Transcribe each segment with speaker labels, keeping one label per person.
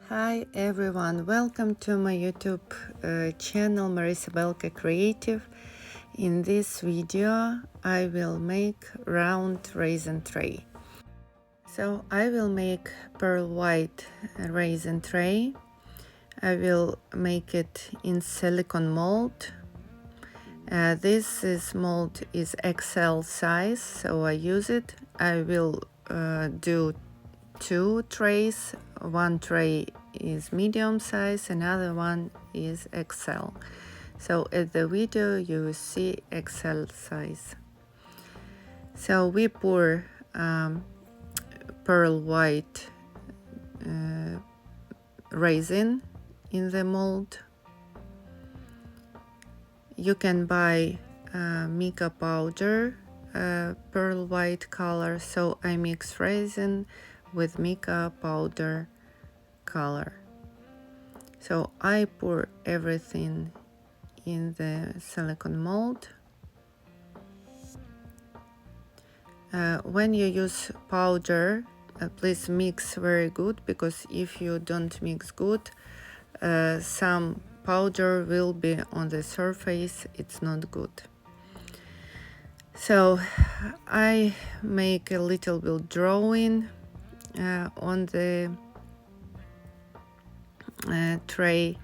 Speaker 1: Hi everyone, welcome to my YouTube channel Marisa Creative. In this video I will make round raisin tray. So I will make pearl white raisin tray. I will make it in silicone mold. This mold is XL size, so I use it. I will do two trays. One tray is medium size, another one is XL. So at the video you will see XL size. So we pour pearl white resin in the mold. You can buy mica powder, pearl white color, so I mix resin with mica powder color. So I pour everything in the silicone mold. When you use powder, please mix very good, because if you don't mix good, some powder will be on the surface. It's not good. So I make a little bit drawing on the tray.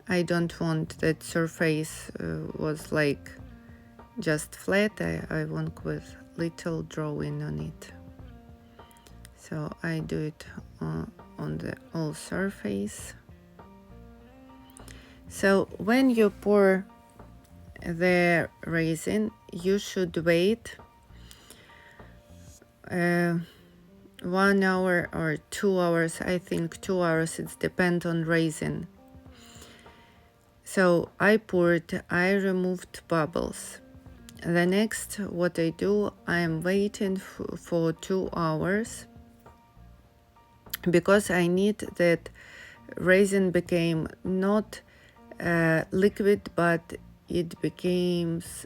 Speaker 1: I don't want that surface was like just flat. I want with little drawing on it. So I do it on the whole surface. So when you pour the resin, you should wait 1 hour or 2 hours. I think 2 hours. It depends on resin. So I poured, I removed bubbles. The next, what I do, I am waiting for 2 hours, because I need that resin became not liquid, but it becomes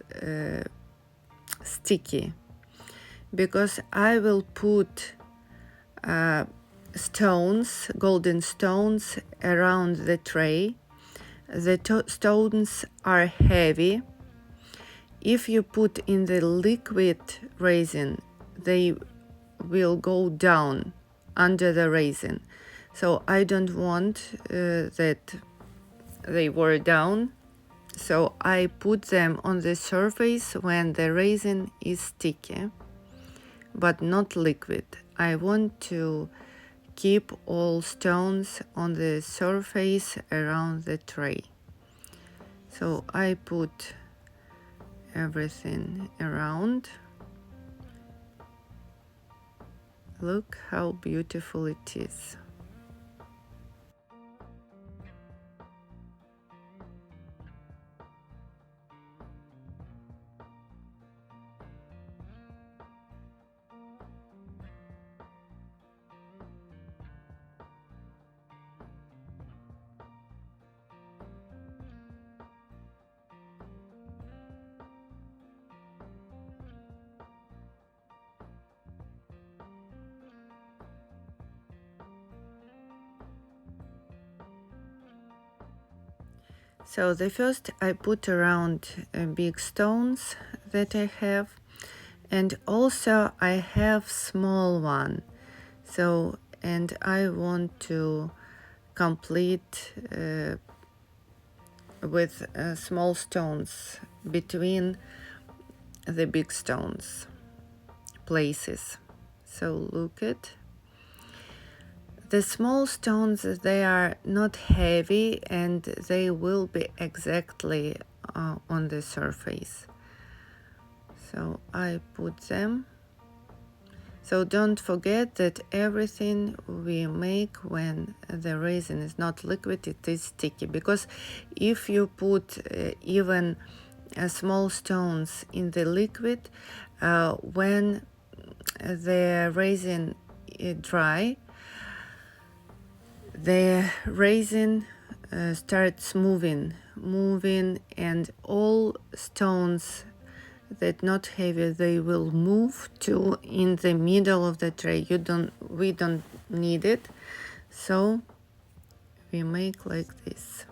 Speaker 1: sticky, because I will put stones, golden stones around the tray. The stones are heavy. If you put in the liquid resin, they will go down under the resin. So I don't want that they were down. So I put them on the surface when the resin is sticky, but not liquid. I want to keep all stones on the surface around the tray. So I put everything around. Look how beautiful it is. So the first I put around big stones that I have, and also I have small one. So, and I want to complete with small stones between the big stones places. So look at the small stones, they are not heavy and they will be exactly on the surface. So I put them. So don't forget that everything we make when the resin is not liquid, it is sticky, because if you put even small stones in the liquid, when the resin is dry, the resin starts moving, and all stones that not heavy, they will move to in the middle of the tray. We don't need it. So we make like this.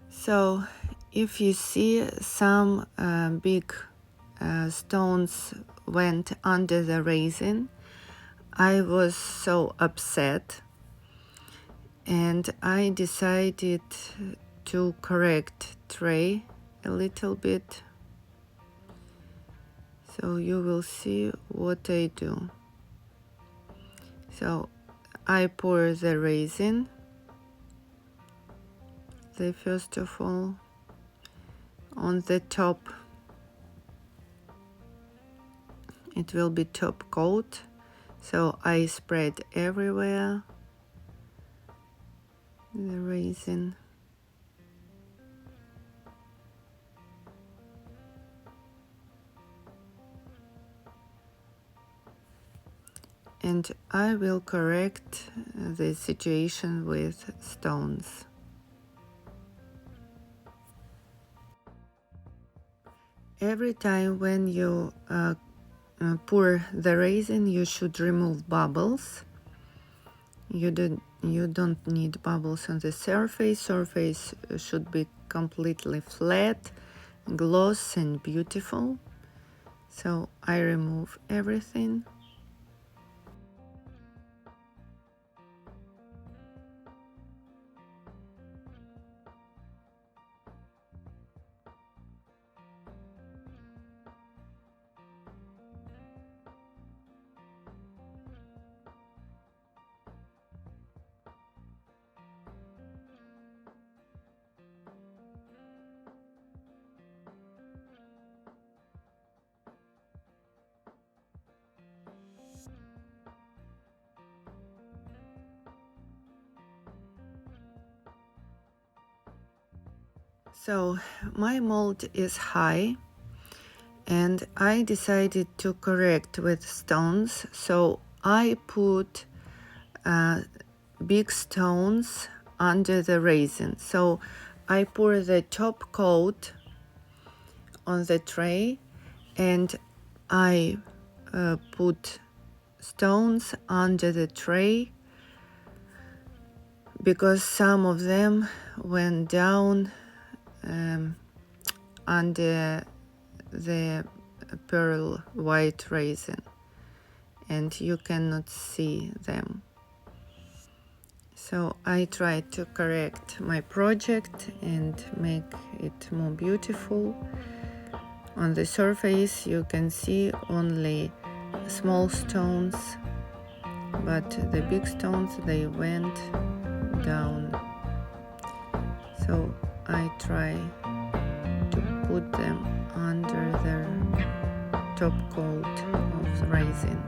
Speaker 1: So if you see some big stones went under the resin, I was so upset, and I decided to correct tray a little bit. So you will see what I do. So I pour the resin, first of all, on the top. It will be top coat, so I spread everywhere the resin. And I will correct the situation with stones. Every time when you pour the resin, you should remove bubbles. You don't need bubbles on the surface. Surface should be completely flat, gloss and beautiful. So I remove everything. So my mold is high, and I decided to correct with stones. So I put big stones under the resin. So I pour the top coat on the tray, and I put stones under the tray because some of them went down under the pearl white resin, and you cannot see them. So I tried to correct my project and make it more beautiful. On the surface you can see only small stones, but the big stones, they went down. So I try to put them under the top coat of the resin.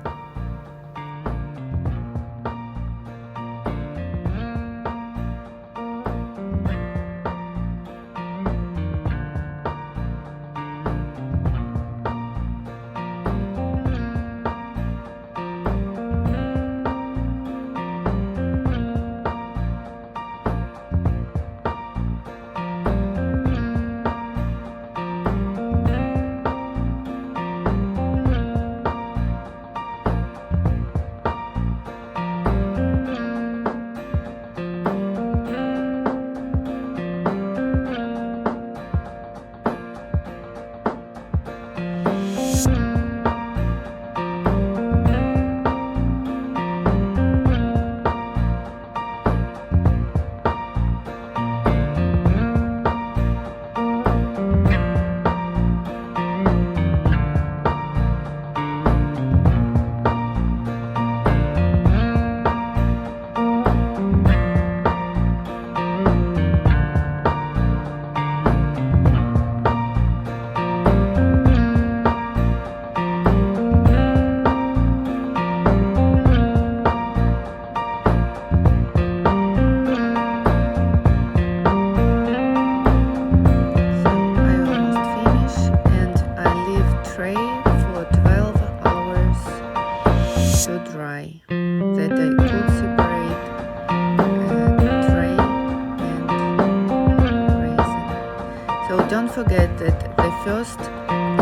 Speaker 1: Don't forget that the first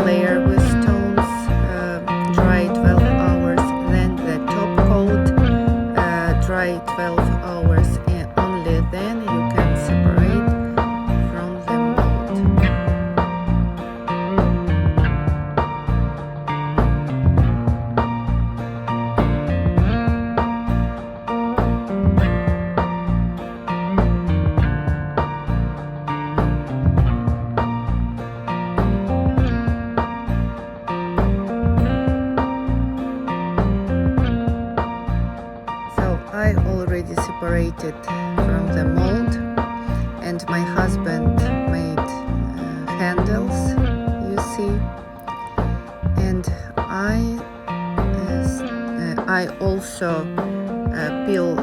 Speaker 1: layer with stones dry 12 hours, then the top separated from the mold, and my husband made handles, you see, and I also peel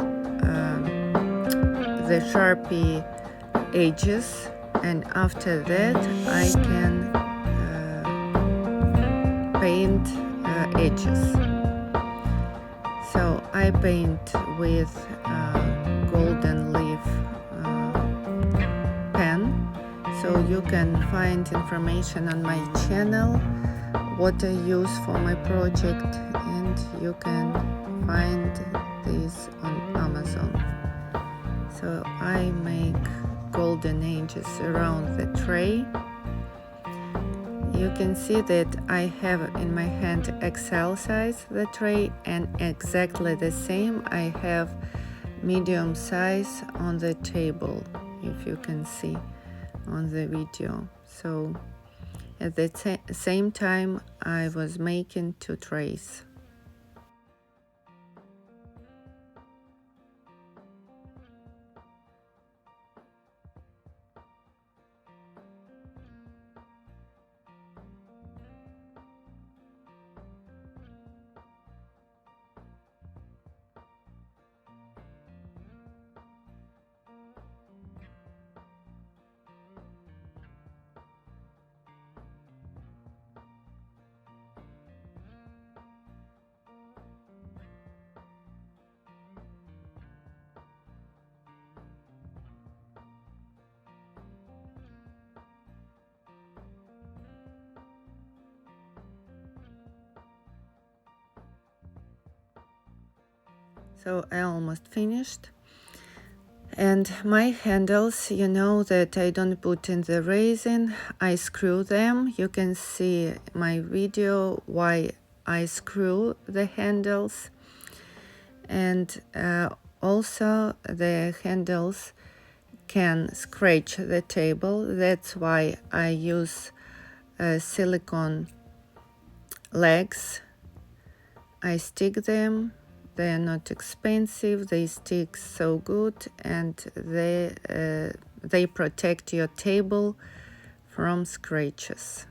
Speaker 1: the Sharpie edges, and after that I can paint edges. So I paint with golden leaf pen, so you can find information on my channel what I use for my project, and you can find this on Amazon. So I make golden edges around the tray. You can see that I have in my hand XL size the tray, and exactly the same I have medium size on the table, if you can see on the video. So at the same time I was making 2 trays. So I almost finished. And my handles, you know that I don't put in the resin, I screw them. You can see my video why I screw the handles. And also the handles can scratch the table. That's why I use silicone legs. I stick them. They are not expensive, they stick so good, and they protect your table from scratches.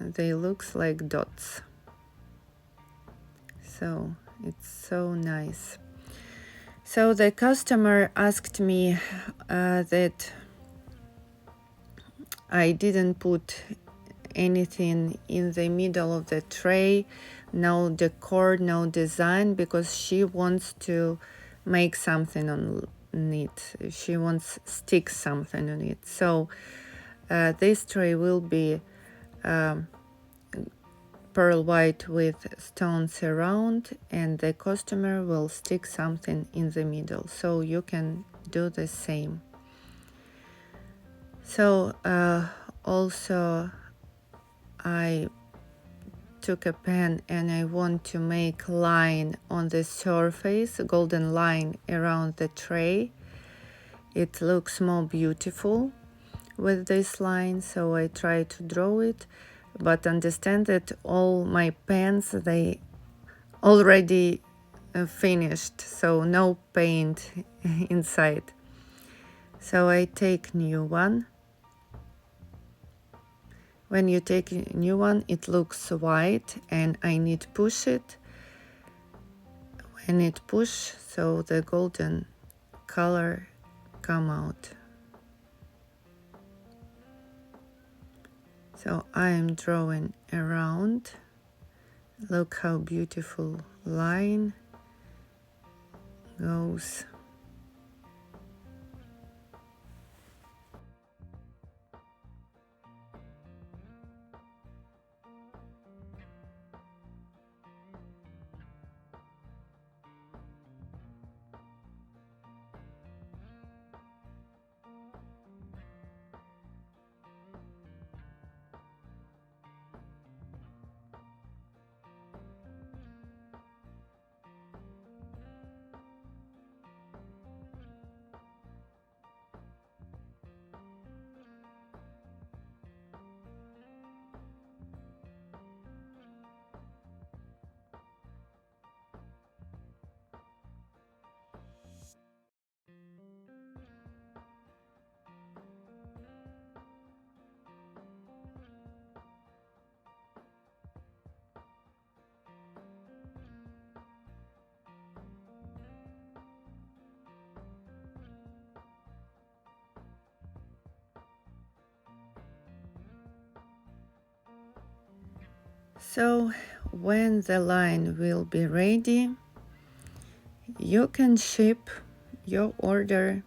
Speaker 1: They look like dots. So it's so nice. So the customer asked me that I didn't put anything in the middle of the tray, no decor, no design, because she wants to make something on it. She wants stick something on it. So this tray will be pearl white with stones around, and the customer will stick something in the middle. So you can do the same. So also I took a pen and I want to make line on the surface, a golden line around the tray. It looks more beautiful with this line, so I try to draw it, but understand that all my pens, they already finished, so no paint inside. So I take new one. When you take a new one, it looks white, and I need to push it. When it push, so the golden color come out. So I am drawing around. Look how beautiful line goes. So when the line will be ready, you can ship your order